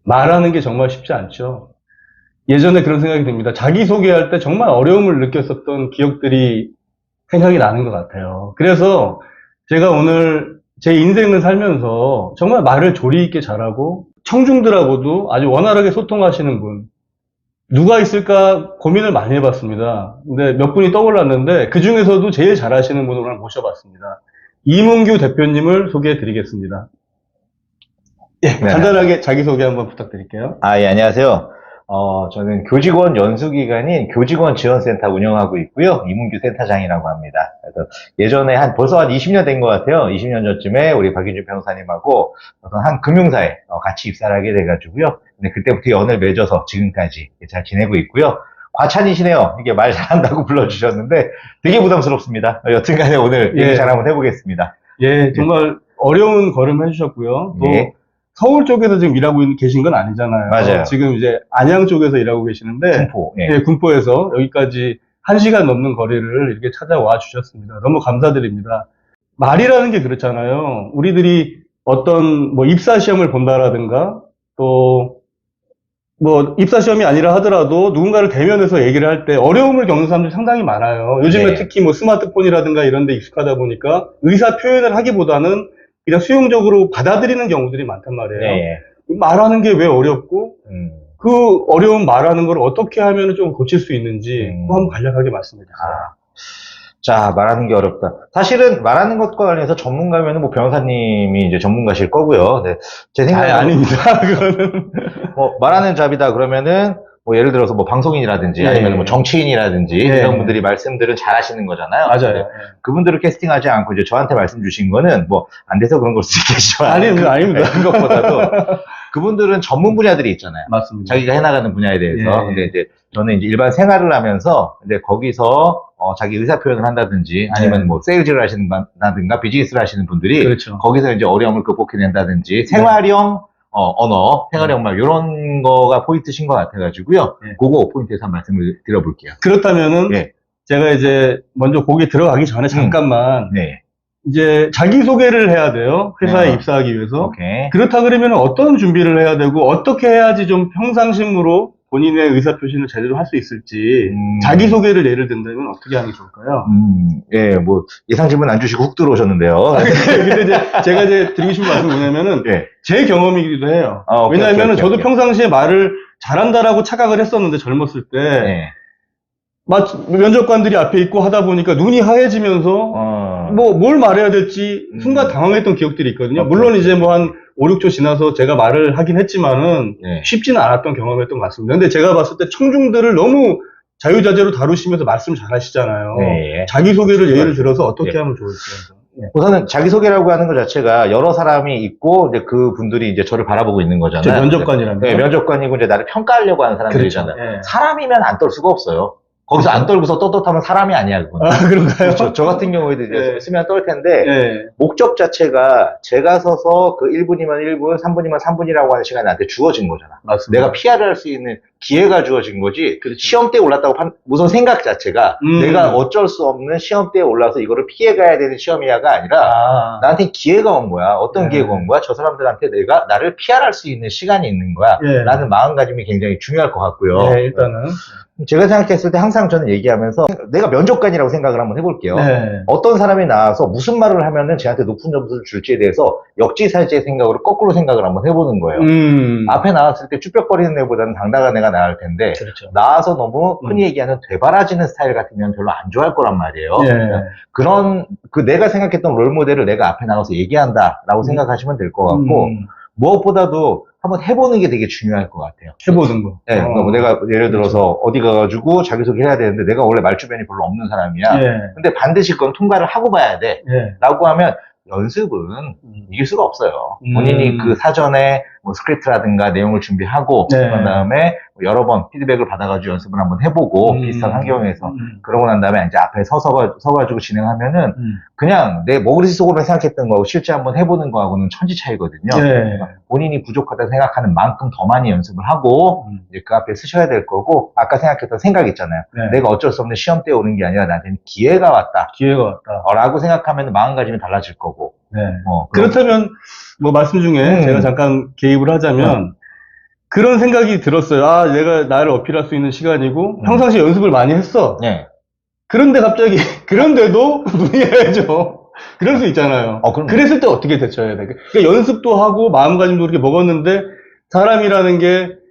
말하는 게 정말 쉽지 않죠. 예전에 그런 생각이 듭니다. 자기소개할 때 정말 어려움을 느꼈었던 기억들이 생각이 나는 것 같아요. 그래서 제가 오늘 제 인생을 살면서 정말 말을 조리 있게 잘하고 청중들하고도 아주 원활하게 소통하시는 분, 누가 있을까 고민을 많이 해봤습니다. 근데 몇 분이 떠올랐는데 그 중에서도 제일 잘하시는 분을 오늘 모셔봤습니다. 이문규 대표님을 소개해 드리겠습니다. 예, 네. 간단하게 자기소개 한번 부탁드릴게요. 예, 안녕하세요. 저는 교직원 연수기관인 교직원지원센터 운영하고 있고요. 이문규 센터장이라고 합니다. 그래서 예전에 벌써 한 20년 된 것 같아요. 20년 전쯤에 우리 박윤준 변호사님하고 한 금융사에 같이 입사를 하게 돼가지고요. 근데 그때부터 연을 맺어서 지금까지 잘 지내고 있고요. 과찬이시네요. 이게 말 잘한다고 불러주셨는데 되게 부담스럽습니다. 여튼간에 오늘 얘기 잘 한번 해보겠습니다. 예, 정말 어려운 걸음 해주셨고요. 또 예. 서울 쪽에서 지금 일하고 계신 건 아니잖아요. 맞아요. 지금 이제 안양 쪽에서 일하고 계시는데 군포. 예. 예, 군포에서 여기까지 1시간 넘는 거리를 이렇게 찾아와 주셨습니다. 너무 감사드립니다. 말이라는 게 그렇잖아요. 우리들이 어떤 뭐 입사 시험을 본다라든가 또 뭐 입사 시험이 아니라 하더라도 누군가를 대면해서 얘기를 할 때 어려움을 겪는 사람들이 상당히 많아요. 요즘에 네. 특히 뭐 스마트폰이라든가 이런 데 익숙하다 보니까 의사 표현을 하기보다는 그냥 수용적으로 받아들이는 경우들이 많단 말이에요. 네. 말하는 게 왜 어렵고 그 어려운 말하는 걸 어떻게 하면 좀 고칠 수 있는지 그거 한번 간략하게 말씀해 주세요. 자, 말하는 게 어렵다. 사실은 말하는 것과 관련해서 전문가면은 뭐 변호사님이 이제 전문가실 거고요. 네. 제 생각에 아닙니다. 그거는 뭐 말하는 잡이다 그러면은 뭐 예를 들어서 뭐 방송인이라든지 예. 아니면 뭐 정치인이라든지 예. 이런 분들이 말씀들은 잘 하시는 거잖아요. 맞아요. 네. 예. 그분들을 캐스팅하지 않고 이제 저한테 말씀 주신 거는 뭐 안 돼서 그런 걸 수 있겠지만 아닙니다. 아닙니다. 그것보다도 그분들은 전문 분야들이 있잖아요. 맞습니다. 자기가 해나가는 분야에 대해서. 예. 근데 이제 저는 이제 일반 생활을 하면서 이제 거기서 자기 의사 표현을 한다든지 아니면 네. 뭐 세일즈를 하시는다든가 비즈니스를 하시는 분들이 그렇죠. 거기서 이제 어려움을 극복해낸다든지 생활형 언어, 생활형 말 이런 거가 포인트신 것 같아가지고요. 네. 그거 포인트에서 한 말씀을 드려볼게요. 그렇다면은 예. 제가 이제 먼저 거기 들어가기 전에 잠깐만 네. 이제 자기소개를 해야 돼요. 회사에 아. 입사하기 위해서. 오케이. 그렇다 그러면 어떤 준비를 해야 되고 어떻게 해야지 좀 평상심으로 본인의 의사표시를 제대로 할 수 있을지 자기소개를 예를 든다면 어떻게 하는 게 좋을까요? 예, 뭐 예상 질문 안 주시고 훅 들어오셨는데요. 근데 이제 제가 이제 드리고 싶은 말씀은 뭐냐면은 예. 제 경험이기도 해요. 오케이, 왜냐하면은 오케이, 저도 오케이. 평상시에 말을 잘한다라고 착각을 했었는데 젊었을 때 예. 면접관들이 앞에 있고 하다 보니까 눈이 하얘지면서 뭐 뭘 말해야 될지 순간 당황했던 기억들이 있거든요. 물론 이제 뭐 한 5, 6초 지나서 제가 말을 하긴 했지만은 네. 쉽지는 않았던 경험이었던 것 같습니다. 근데 제가 봤을 때 청중들을 너무 자유자재로 다루시면서 말씀 잘 하시잖아요. 네. 자기소개를 예를 들어서 어떻게 예. 하면 좋을까요? 우선은 자기소개라고 하는 것 자체가 여러 사람이 있고 이제 그 분들이 이제 저를 바라보고 있는 거잖아요. 면접관이라면. 네, 면접관이고 이제 나를 평가하려고 하는 사람들이잖아요. 그렇죠. 예. 사람이면 안 떨 수가 없어요. 거기서 안 떨고서 떳떳하면 사람이 아니야, 그건. 그런가요? 그렇죠. 저 같은 경우에도 이제 예. 쓰면 떨 텐데, 예. 목적 자체가 제가 서서 그 1분이면 1분, 3분이면 3분이라고 하는 시간이 나한테 주어진 거잖아. 맞습니다. 내가 PR을 할 수 있는 기회가 주어진 거지. 그렇죠. 시험대에 올랐다고 우선 생각 자체가 내가 어쩔 수 없는 시험대에 올라서 이거를 피해가야 되는 시험이야가 아니라 나한테 기회가 온 거야. 어떤 기회가 온 거야? 저 사람들한테 내가 나를 PR할 수 있는 시간이 있는 거야. 라는 마음가짐이 굉장히 중요할 것 같고요. 네, 일단은. 제가 생각했을 때 항상 저는 얘기하면서 내가 면접관이라고 생각을 한번 해볼게요. 네. 어떤 사람이 나와서 무슨 말을 하면은 저한테 높은 점수를 줄지에 대해서 역지사지의 생각으로 거꾸로 생각을 한번 해보는 거예요. 앞에 나왔을 때 쭈뼛거리는 애보다는 당당한 애가 나을 텐데 그렇죠. 나와서 너무 흔히 얘기하는 되바라지는 스타일 같으면 별로 안 좋아할 거란 말이에요. 예. 그런 내가 생각했던 롤모델을 내가 앞에 나와서 얘기한다라고 생각하시면 될 것 같고 무엇보다도 한번 해보는 게 되게 중요할 것 같아요. 해보는 거. 네, 그러니까 뭐 내가 예를 들어서 어디 가가지고 자기소개 해야 되는데 내가 원래 말주변이 별로 없는 사람이야. 예. 근데 반드시 그건 통과를 하고 봐야 돼. 예. 라고 하면 연습은 이길 수가 없어요. 본인이 그 사전에 뭐 스크립트라든가 내용을 준비하고 네. 그런 다음에 여러 번 피드백을 받아가지고 연습을 한번 해보고 비슷한 환경에서 그러고 난 다음에 이제 앞에 서가지고 진행하면은 그냥 내 머릿속으로 생각했던 거하고 실제 한번 해보는 거하고는 천지 차이거든요. 네. 그러니까 본인이 부족하다고 생각하는 만큼 더 많이 연습을 하고 이제 그 앞에 쓰셔야 될 거고 아까 생각했던 생각 있잖아요. 네. 내가 어쩔 수 없는 시험대에 오는 게 아니라 나한테는 기회가 왔다. 기회가 왔다. 라고 생각하면 마음가짐이 달라질 거고. 네. 그럼- 그렇다면, 뭐, 말씀 중에 제가 잠깐 개입을 하자면, 그런 생각이 들었어요. 아, 내가 나를 어필할 수 있는 시간이고, 평상시에 연습을 많이 했어. 네. 그런데 갑자기, 그런데도 문의해야죠. 그럴 수 있잖아요. 그럼. 그랬을 때 어떻게 대처해야 돼? 그러니까 연습도 하고, 마음가짐도 그렇게 먹었는데, 사람이라는 게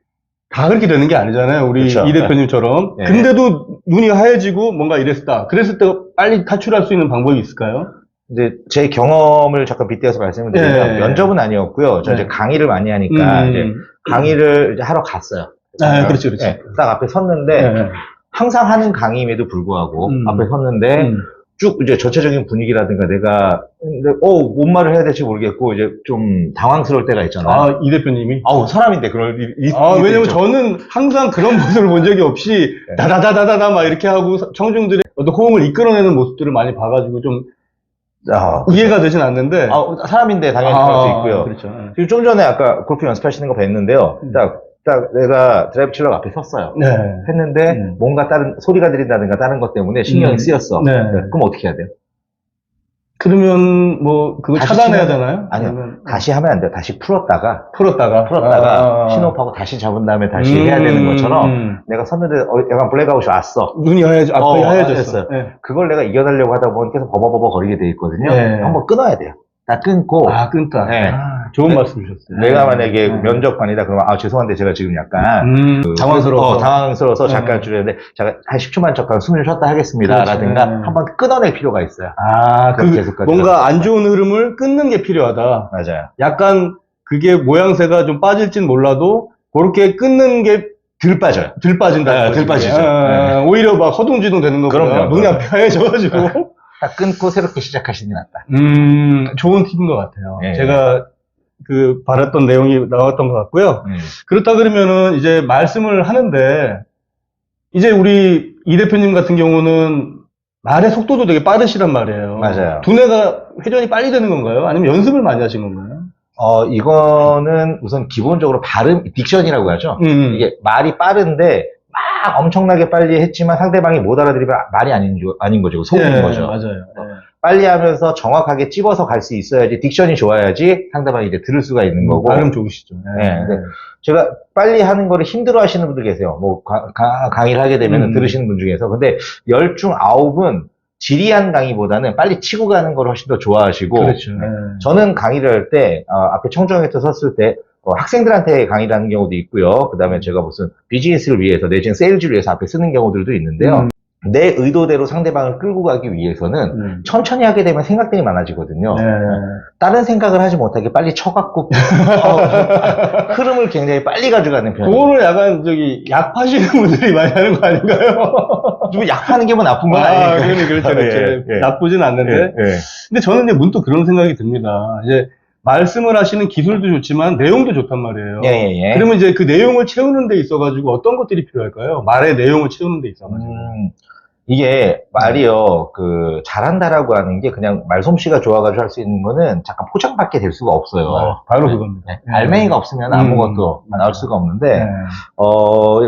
다 그렇게 되는 게 아니잖아요. 우리 그렇죠. 이 대표님처럼. 네. 근데도 눈이 하얘지고, 뭔가 이랬다. 그랬을 때 빨리 탈출할 수 있는 방법이 있을까요? 이제 제 경험을 잠깐 빗대어서 말씀을 드리면, 네. 면접은 아니었고요. 저 이제 네. 강의를 많이 하니까, 이제 강의를 이제 하러 갔어요. 아, 그렇죠, 그렇죠. 네, 딱 앞에 섰는데, 네. 항상 하는 강의임에도 불구하고, 앞에 섰는데, 음. 쭉 이제 전체적인 분위기라든가 내가, 근데, 뭔 말을 해야 될지 모르겠고, 이제 좀 당황스러울 때가 있잖아요. 아, 이 대표님이? 아우, 사람인데, 그럴 왜냐면 저는 항상 그런 모습을 본 적이 없이, 네. 다다다다다다 막 이렇게 하고, 청중들의 어떤 호응을 이끌어내는 모습들을 많이 봐가지고 좀 이해가 되진 않는데. 사람인데 당연히 그럴 수 있고요. 그렇죠. 지금 좀 전에 아까 골프 연습하시는 거 뵀는데요. 딱 내가 드라이브 칠러 앞에 섰어요. 네. 했는데 뭔가 다른 소리가 들린다든가 다른 것 때문에 신경이 쓰였어. 네. 그럼 어떻게 해야 돼요? 그러면 뭐 그거 다시 차단해야 치면- 되나요? 아니요. 아니면 다시 하면 안 돼요. 다시 풀었다가 풀었다가 신호하고 다시 잡은 다음에 다시 해야 되는 것처럼 내가 섰는데 약간 블랙아웃이 왔어. 눈이 앞이 하얘졌어요. 하얘졌어요. 네. 그걸 내가 이겨내려고 하다 보면 계속 버버버버 거리게 돼 있거든요. 네. 한번 끊어야 돼요. 딱 끊고 끊다. 네. 좋은 네. 말씀 주셨어요. 내가 만약에 면접관이다 그러면 죄송한데 제가 지금 약간 당황스러워서 잠깐 줄였는데 제가 한 10초만 잠깐 숨을 쉬었다 하겠습니다. 그렇죠. 라든가 네. 한번 끊어낼 필요가 있어요. 계속 뭔가 안 좋은 흐름을 끊는 게 필요하다. 맞아요. 약간 그게 모양새가 좀 빠질진 몰라도 그렇게 끊는 게 덜 빠져요. 덜 빠진다. 네, 덜 빠지죠. 네. 오히려 막 허둥지둥 되는 거보다 그럼요. 눈이 앞이 하얘져가지고. 딱 끊고 새롭게 시작하시는 게 낫다. 좋은 팁인 것 같아요. 네. 제가 바랬던 내용이 나왔던 것 같고요. 그렇다 그러면은 이제 말씀을 하는데 이제 우리 이 대표님 같은 경우는 말의 속도도 되게 빠르시란 말이에요. 맞아요. 두뇌가 회전이 빨리 되는 건가요? 아니면 연습을 많이 하신 건가요? 이거는 우선 기본적으로 발음, 딕션이라고 하죠. 이게 말이 빠른데 막 엄청나게 빨리 했지만 상대방이 못 알아들으면 말이 아닌 거죠. 속은 거죠. 맞아요. 빨리 하면서 정확하게 찝어서 갈 수 있어야지, 딕션이 좋아야지 상대방이 이제 들을 수가 있는 거고. 발음 좋으시죠. 근데 제가 빨리 하는 거를 힘들어 하시는 분들 계세요. 뭐, 강의를 하게 되면 들으시는 분 중에서. 근데 10중 9은 지리한 강의보다는 빨리 치고 가는 걸 훨씬 더 좋아하시고. 그렇죠. 저는 강의를 할 때, 앞에 청정에서 섰을 때, 학생들한테 강의를 하는 경우도 있고요. 그 다음에 제가 무슨 비즈니스를 위해서, 내지는 세일즈를 위해서 앞에 쓰는 경우들도 있는데요. 내 의도대로 상대방을 끌고 가기 위해서는 천천히 하게 되면 생각들이 많아지거든요. 다른 생각을 하지 못하게 빨리 쳐갖고 흐름을 굉장히 빨리 가져가는 편이에요. 그거를 약간 약 파시는 분들이 많이 하는 거 아닌가요? 좀 약 파는 게 뭐 나쁜 건 아니니까. 그렇죠. 나쁘진 않는데. 근데 저는 이제 문득 그런 생각이 듭니다. 이제 말씀을 하시는 기술도 좋지만 내용도 좋단 말이에요. 그러면 이제 그 내용을 채우는 데 있어가지고 어떤 것들이 필요할까요? 말의 내용을 채우는 데 있어가지고. 이게 말이요, 잘한다라고 하는 게 그냥 말솜씨가 좋아가지고 할 수 있는 거는 잠깐 포장밖에 될 수가 없어요. 바로 그겁니다. 알맹이가 없으면 아무것도 나올 수가 없는데,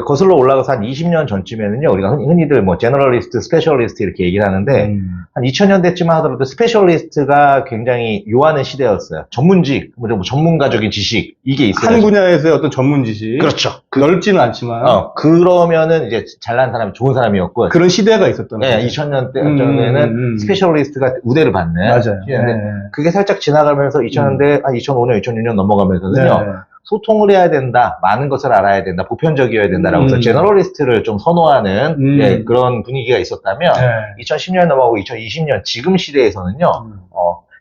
거슬러 올라가서 한 20년 전쯤에는요, 우리가 흔히들 뭐, 제너럴리스트, 스페셜리스트 이렇게 얘기를 하는데, 한 2000년대쯤 하더라도 스페셜리스트가 굉장히 요하는 시대였어요. 전문직, 뭐 전문가적인 지식, 이게 있어요. 한 분야에서의 어떤 전문 지식. 그렇죠. 넓지는 않지만. 그러면은 이제 잘난 사람이 좋은 사람이었고. 그런 시대가 있었던 거죠. 2000년대 전에는 스페셜리스트가 우대를 받는. 맞아요. 그게 살짝 지나가면서 2000년대, 한 2005년, 2006년 넘어가면서는요. 소통을 해야 된다, 많은 것을 알아야 된다, 보편적이어야 된다라고 해서 제너럴리스트를 좀 선호하는 그런 분위기가 있었다면 2010년 넘어가고 2020년 지금 시대에서는요.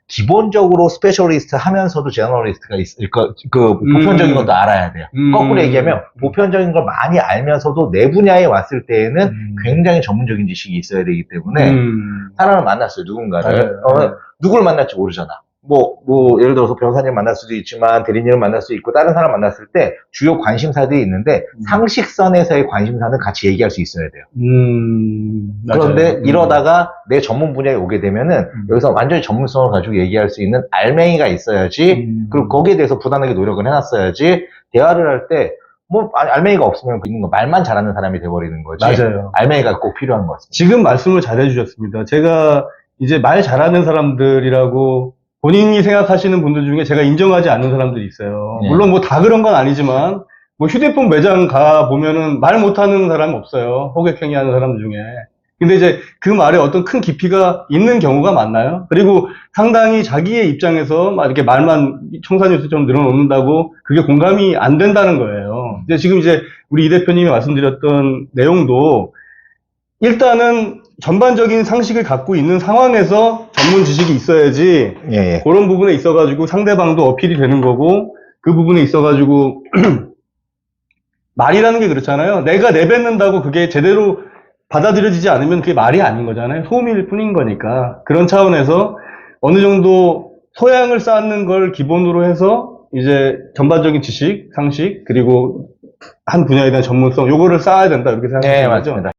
기본적으로 스페셜리스트 하면서도 제너럴리스트가 보편적인 것도 알아야 돼요. 거꾸로 얘기하면 보편적인 걸 많이 알면서도 내 분야에 왔을 때에는 굉장히 전문적인 지식이 있어야 되기 때문에 사람을 만났어요, 누군가를. 누굴 만날지 모르잖아. 예를 들어서 변호사님 만날 수도 있지만, 대리님을 만날 수도 있고, 다른 사람 만났을 때 주요 관심사들이 있는데, 상식선에서의 관심사는 같이 얘기할 수 있어야 돼요. 그런데 이러다가 내 전문 분야에 오게 되면은, 여기서 완전히 전문성을 가지고 얘기할 수 있는 알맹이가 있어야지, 그리고 거기에 대해서 부단하게 노력을 해놨어야지, 대화를 할 때, 알맹이가 없으면 있는 거, 말만 잘하는 사람이 돼버리는 거지. 맞아요. 알맹이가 꼭 필요한 것 같습니다. 지금 말씀을 잘 해주셨습니다. 제가 이제 말 잘하는 사람들이라고 본인이 생각하시는 분들 중에 제가 인정하지 않는 사람들이 있어요. 물론 다 그런 건 아니지만, 뭐 휴대폰 매장 가 보면은 말 못하는 사람 없어요. 호객행위 하는 사람 중에. 근데 이제 그 말에 어떤 큰 깊이가 있는 경우가 많나요? 그리고 상당히 자기의 입장에서 막 이렇게 말만 청산유수처럼 늘어놓는다고 그게 공감이 안 된다는 거예요. 근데 지금 이제 우리 이 대표님이 말씀드렸던 내용도 일단은 전반적인 상식을 갖고 있는 상황에서 전문 지식이 있어야지 예, 예. 그런 부분에 있어가지고 상대방도 어필이 되는 거고 그 부분에 있어가지고 말이라는 게 그렇잖아요. 내가 내뱉는다고 그게 제대로 받아들여지지 않으면 그게 말이 아닌 거잖아요. 소음일 뿐인 거니까. 그런 차원에서 어느 정도 소양을 쌓는 걸 기본으로 해서 이제 전반적인 지식, 상식, 그리고 한 분야에 대한 전문성, 요거를 쌓아야 된다. 이렇게 네, 생각하는 거죠. 맞습니다.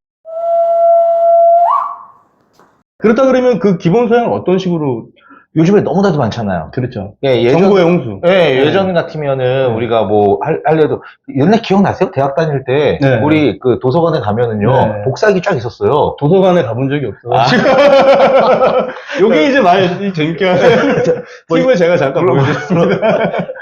그렇다 그러면 그 기본 소양을 어떤 식으로, 요즘에 너무나도 많잖아요. 그렇죠. 예, 정보의 홍수. 예, 예전 같으면은 우리가 뭐 하려도 옛날 기억나세요? 대학 다닐 때 네. 우리 그 도서관에 가면은요 네. 복사기 쫙 있었어요. 도서관에 가본 적이 없어요. 아. 요게 이제 많이 재밌게 하는 팁을 제가 잠깐 보여드렸습니다.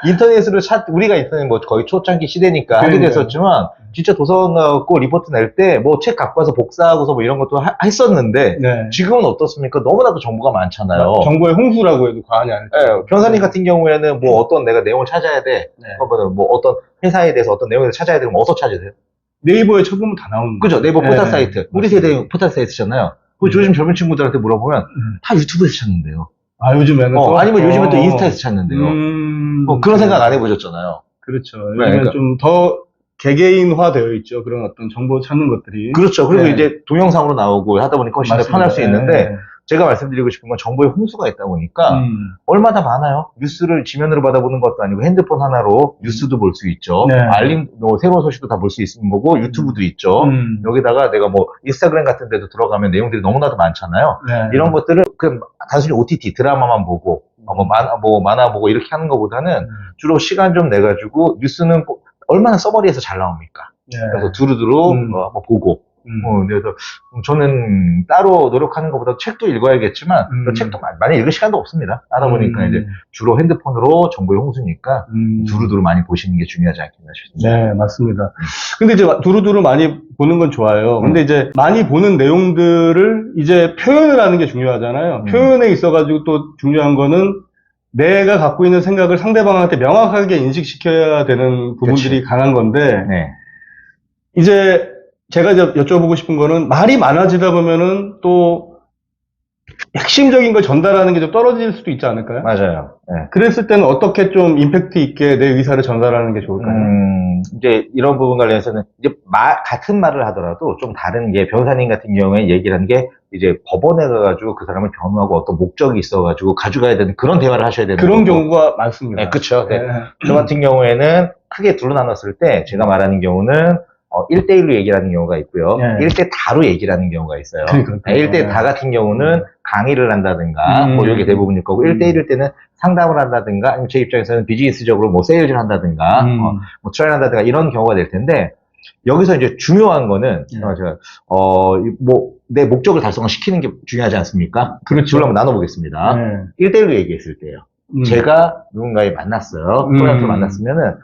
인터넷으로 우리가 인터넷 뭐 거의 초창기 시대니까 하게 그러니까요. 됐었지만 진짜 도서관 가고 리포트 낼 때 뭐 책 갖고 와서 복사하고서 뭐 이런 것도 했었는데 네. 지금은 어떻습니까? 너무나도 정보가 많잖아요. 정보의 홍수라고 해도 과언이 아닐 거예요. 예, 변호사님 같은 경우에는 뭐 어떤 내가 내용을 찾아야 돼. 네. 뭐 어떤 회사에 대해서 어떤 내용을 찾아야 되면 어디서 찾으세요? 네이버에 쳐보면 다 나오는 거예요. 그죠? 네이버 포털 네. 사이트. 우리 세대 포털 사이트잖아요. 그 요즘 젊은 친구들한테 물어보면 다 유튜브에서 찾는데요. 아, 요즘에는 또? 아니면 요즘에 또 인스타에서 찾는데요. 그런 생각 안 해보셨잖아요. 그렇죠. 네, 요즘엔 그러니까. 좀 더 개개인화 되어 있죠. 그런 어떤 정보 찾는 것들이. 그렇죠. 그리고 네. 이제 동영상으로 나오고 하다 보니까 훨씬 더 맞습니다. 편할 수 있는데 네. 제가 말씀드리고 싶은 건 정보의 홍수가 있다 보니까 얼마나 많아요. 뉴스를 지면으로 받아보는 것도 아니고 핸드폰 하나로 뉴스도 볼 수 있죠. 네. 알림, 뭐 새로운 소식도 다 볼 수 있는 거고 유튜브도 있죠. 여기다가 내가 뭐 인스타그램 같은 데도 들어가면 내용들이 너무나도 많잖아요. 네. 이런 것들을 그냥 단순히 OTT 드라마만 보고 뭐 만화 보고 이렇게 하는 것보다는 주로 시간 좀 내가지고 뉴스는 얼마나 서머리에서 잘 나옵니까? 네. 그래서 두루두루 한번 보고 그래서 저는 따로 노력하는 것보다 책도 읽어야겠지만 그 책도 많이 읽을 시간도 없습니다. 하다 보니까 이제 주로 핸드폰으로 정보의 홍수니까 두루두루 많이 보시는 게 중요하지 않겠나 싶습니다. 네, 맞습니다. 근데 이제 두루두루 많이 보는 건 좋아요. 근데 이제 많이 보는 내용들을 이제 표현을 하는 게 중요하잖아요. 표현에 있어가지고 또 중요한 거는 내가 갖고 있는 생각을 상대방한테 명확하게 인식시켜야 되는 부분들이 그치. 강한 건데, 네. 이제 제가 이제 여쭤보고 싶은 거는 말이 많아지다 보면은 또 핵심적인 걸 전달하는 게 좀 떨어질 수도 있지 않을까요? 맞아요. 네. 그랬을 때는 어떻게 좀 임팩트 있게 내 의사를 전달하는 게 좋을까요? 이제 이런 부분 관련해서는 이제 같은 말을 하더라도 좀 다른 게 변호사님 같은 경우에 얘기를 하는 게 이제 법원에 가가지고 그 사람을 변호하고 어떤 목적이 있어가지고 가져가야 되는 그런 대화를 하셔야 되는 그런 거고. 경우가 많습니다. 네, 그쵸. 네. 네. 저 같은 경우에는 크게 둘로 나눴을 때 제가 말하는 경우는 1대1로 얘기를 하는 경우가 있고요. 네. 1대 다로 얘기를 하는 경우가 있어요. 그러니까요. 1대 다 같은 경우는 강의를 한다든가 뭐 이게 대부분일 거고 1대1일 때는 상담을 한다든가 아니면 제 입장에서는 비즈니스적으로 뭐 세일즈를 한다든가 뭐 트레이닝 한다든가 이런 경우가 될 텐데 여기서 이제 중요한 거는 뭐 내 목적을 달성시키는 게 중요하지 않습니까? 그렇죠. 둘로 한번 나눠보겠습니다. 네. 1대1로 얘기했을 때요. 제가 누군가를 만났어요. 클라이언트를 만났으면은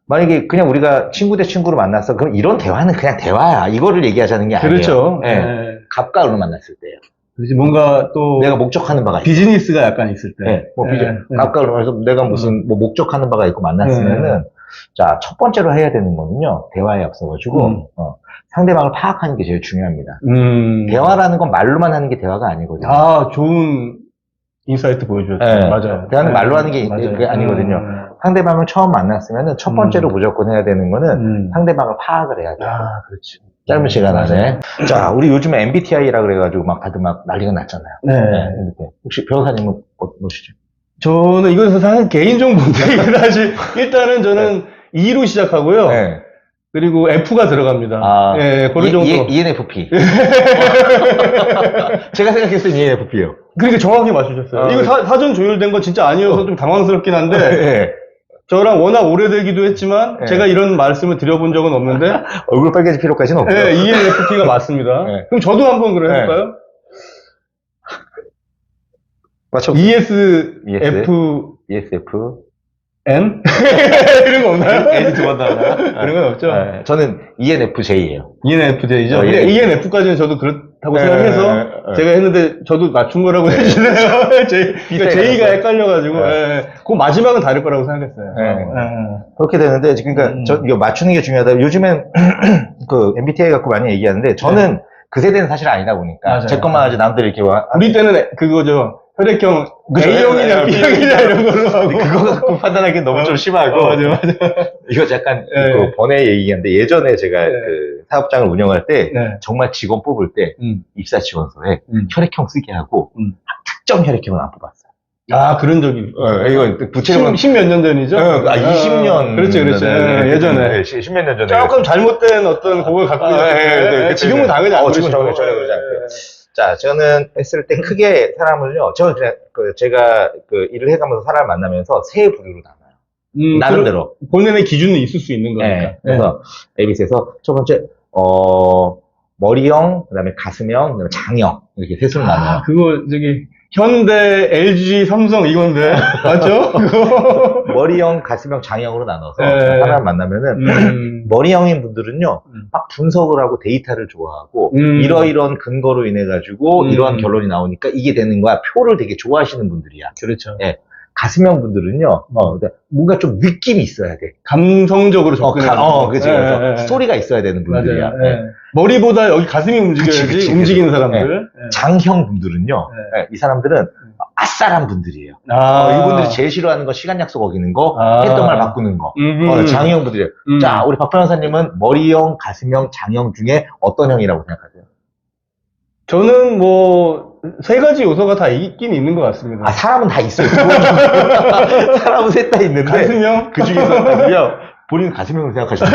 만약에 그냥 우리가 친구 대 친구로 만났어. 그럼 이런 대화는 그냥 대화야. 이거를 얘기하자는 게 아니에요. 그렇죠. 네. 네. 갑과 을로 만났을 때요. 그렇지. 뭔가 또 내가 목적하는 바가 있어. 비즈니스가 약간 있을 때. 네. 뭐 네. 갑과 을로 해서 내가 무슨 뭐 목적하는 바가 있고 만났으면은 자, 첫 번째로 해야 되는 거는요. 대화에 앞서가지고 상대방을 파악하는 게 제일 중요합니다. 대화라는 건 말로만 하는 게 대화가 아니거든요. 아, 좋은 인사이트 보여주셨어요. 네. 맞아요. 대화는 말로 하는 게 맞아요. 아니거든요. 상대방을 처음 만났으면은 첫 번째로 무조건 해야 되는 거는 상대방을 파악을 해야 돼요. 아, 그렇지. 짧은 시간 안에. 자, 우리 요즘에 MBTI라 그래가지고 막 다들 막 난리가 났잖아요. 네. 이렇게. 혹시 변호사님은 뭐시죠? 저는 이것은 사실 개인정보인데, 사실 일단은 저는 E로 시작하고요. 네. 그리고 F가 들어갑니다. 아, 예, 그 정도. ENFP. 제가 생각했을 때 ENFP요. 그러니까 정확히 맞추셨어요. 이거 사전 조율된 거 진짜 아니어서 좀 당황스럽긴 한데, 네. 저랑 워낙 오래되기도 했지만, 네. 제가 이런 말씀을 드려본 적은 없는데, 얼굴 빨개질 필요까지는 없고요. 네, ENFP가 맞습니다. 네. 그럼 저도 한번 그래 해볼까요? 맞춰. ESF, ESF. N? 이런 거 없나요? N이 두 번 나오나? 그런 건 없죠? 네, 저는 ENFJ예요. ENFJ죠. 어, 근데 예. ENF까지는 저도 그렇다고 네, 생각해서 네, 네. 제가 했는데 저도 맞춘 거라고 해주시네요. 그러니까 J가 헷갈려가지고. 네. 예. 그 마지막은 다를 거라고 생각했어요. 네. 예. 그렇게 되는데, 그러니까, 이거 맞추는 게 중요하다. 요즘엔, 그, MBTI 갖고 많이 얘기하는데, 저는 그 세대는 사실 아니다 보니까, 맞아요. 제 것만 하지 남들이 이렇게 와. 우리 때는 그거죠. 혈액형 A형이냐 B형이냐 이런 걸로 하고. 그거 갖고 판단하기엔 너무 좀 심하고. 맞아. 이거 약간, 네. 그 번외 얘기인데, 예전에 제가 네. 그 사업장을 운영할 때, 네. 정말 직원 뽑을 때, 입사 지원서에 음. 혈액형 쓰게 하고, 특정 혈액형은 안 뽑았어요. 아, 그런 적이. 이거 구체적으로. 십몇 년 전이죠? 20년. 그렇죠. 네, 예전에. 10몇 년 전에. 조금 잘못된 어떤 곡을 갖고 있는데 지금은 당연히 안 지금은 그러시고. 전혀 그러지 않고요. 자, 저는 했을 때 크게 사람을요, 저는 그냥 제가 그 일을 해가면서 사람을 만나면서 세 부류로 나눠요. 나름대로. 본인의 기준은 있을 수 있는 거니까. 네. 그래서 ABC에서 첫 번째, 머리형, 그 다음에 가슴형, 그 다음에 장형. 이렇게 셋으로 나눠요. 그거 현대, LG, 삼성 이건데 맞죠? 그거. 머리형, 가슴형, 장형으로 나눠서 네. 사람을 만나면은 머리형인 분들은요, 막 분석을 하고 데이터를 좋아하고 이러이러한 근거로 인해 가지고 이러한 결론이 나오니까 이게 되는 거야. 표를 되게 좋아하시는 분들이야. 그렇죠. 예. 가슴형 분들은요, 뭔가 좀 느낌이 있어야 돼. 감성적으로 접근하는. 그치. 그래서 스토리가 있어야 되는 분들이야. 맞아요. 예. 머리보다 여기 가슴이 움직여야지 그치. 움직이는 사람들. 예. 장형 분들은요, 네. 예, 이 사람들은 아싸란 분들이에요. 이분들이 제일 싫어하는 거 시간 약속 어기는 거, 했던 말 바꾸는 거. 장형 분들이에요. 자, 우리 박 변호사님은 머리형, 가슴형, 장형 중에 어떤 형이라고 생각하세요? 저는 세 가지 요소가 다 있긴 있는 것 같습니다. 사람은 다 있어요. 사람은 셋 다 있는데. 가슴형? 그 중에서 본인 가슴형을 생각하시는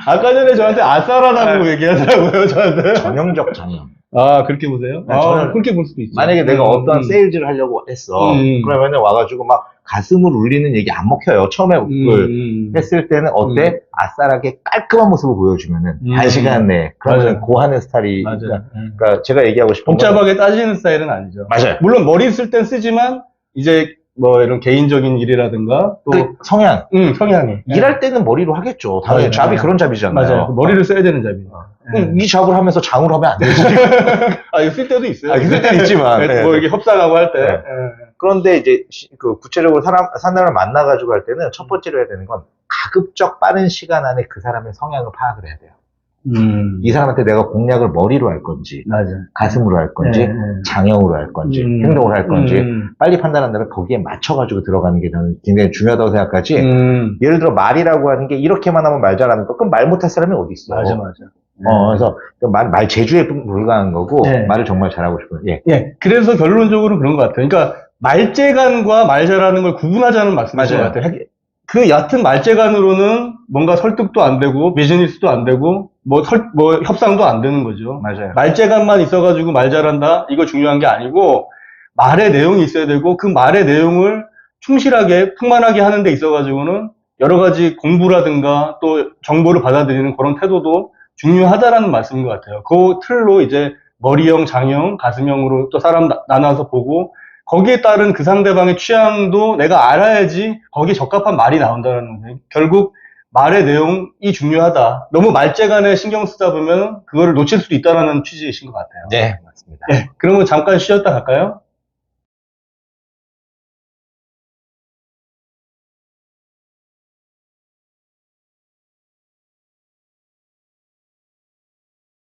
아까 전에 저한테 아싸라라고 얘기하더라고요, 저한테. 전형적 장형. 그렇게 보세요? 네, 저는 그렇게 볼 수도 있죠. 만약에 내가 어떤 세일즈를 하려고 했어. 그러면은 와가지고 막 가슴을 울리는 얘기 안 먹혀요. 처음에 했을 때는 어때? 아싸라게 깔끔한 모습을 보여주면은 단시간 내에. 그러면 고하는 스타일이. 맞아요. 그러니까 제가 얘기하고 싶은 건 복잡하게 따지는 스타일은 아니죠. 맞아요. 물론 머리 쓸 땐 쓰지만 이제 이런 개인적인 일이라든가 또 성향. 성향이. 일할 때는 머리로 하겠죠. 당연히 잡이 그런 잡이잖아요. 맞아요. 머리를 써야 되는 잡이에요. 이 잡을 하면서 장으로 하면 안 되지. 이거 쓸 때도 있어요. 쓸 때는 있지만. 이렇게 협상하고 할 때. 네. 그런데 이제 구체적으로 사람을 만나가지고 할 때는 첫 번째로 해야 되는 건 가급적 빠른 시간 안에 그 사람의 성향을 파악을 해야 돼요. 이 사람한테 내가 공략을 머리로 할 건지, 맞아요. 가슴으로 할 건지, 장형으로 할 건지, 행동을 할 건지, 빨리 판단한다면 거기에 맞춰가지고 들어가는 게 저는 굉장히 중요하다고 생각하지. 예를 들어 말이라고 하는 게 이렇게만 하면 말 잘하는 거, 그럼 말 못할 사람이 어디 있어? 맞아. 그래서 말 제주에 불과한 거고, 말을 정말 잘하고 싶어요. 그래서 결론적으로 그런 것 같아요. 그러니까 말재간과 말 잘하는 걸 구분하자는 말씀이신 것 같아요. 그 얕은 말재간으로는 뭔가 설득도 안 되고, 비즈니스도 안 되고, 협상도 안 되는 거죠. 맞아요. 말재간만 있어가지고 말 잘한다? 이거 중요한 게 아니고, 말의 내용이 있어야 되고, 그 말의 내용을 충실하게, 풍만하게 하는 데 있어가지고는 여러 가지 공부라든가 또 정보를 받아들이는 그런 태도도 중요하다라는 말씀인 것 같아요. 그 틀로 이제 머리형, 장형, 가슴형으로 또 사람 나눠서 보고, 거기에 따른 그 상대방의 취향도 내가 알아야지 거기에 적합한 말이 나온다는 거예요. 결국 말의 내용이 중요하다. 너무 말재간에 신경 쓰다 보면 그거를 놓칠 수도 있다는 취지이신 것 같아요. 네, 맞습니다. 그러면 잠깐 쉬었다 갈까요?